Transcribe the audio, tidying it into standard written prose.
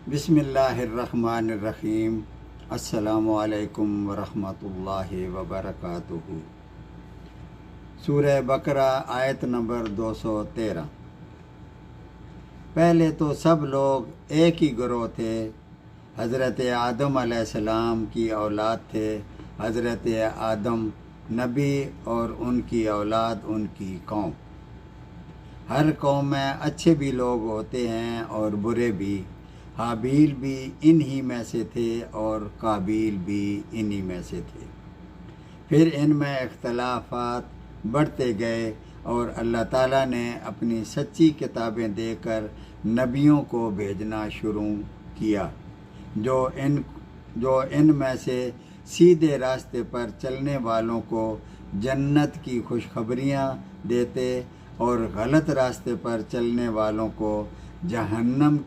بسم اللہ الرحمن الرحیم۔ السلام علیکم ورحمۃ اللہ وبرکاتہ۔ سورہ بقرہ آیت نمبر 213۔ پہلے تو سب لوگ ایک ہی گروہ تھے، حضرت آدم علیہ السلام کی اولاد تھے۔ حضرت آدم نبی اور ان کی اولاد ان کی قوم۔ ہر قوم میں اچھے بھی لوگ ہوتے ہیں اور برے بھی۔ حابیل بھی انہی میں سے تھے اور قابیل بھی انہی میں سے تھے۔ پھر ان میں اختلافات بڑھتے گئے اور اللہ تعالیٰ نے اپنی سچی کتابیں دے کر نبیوں کو بھیجنا شروع کیا جو ان میں سے سیدھے راستے پر چلنے والوں کو جنت کی خوشخبریاں دیتے اور غلط راستے پر چلنے والوں کو جہنم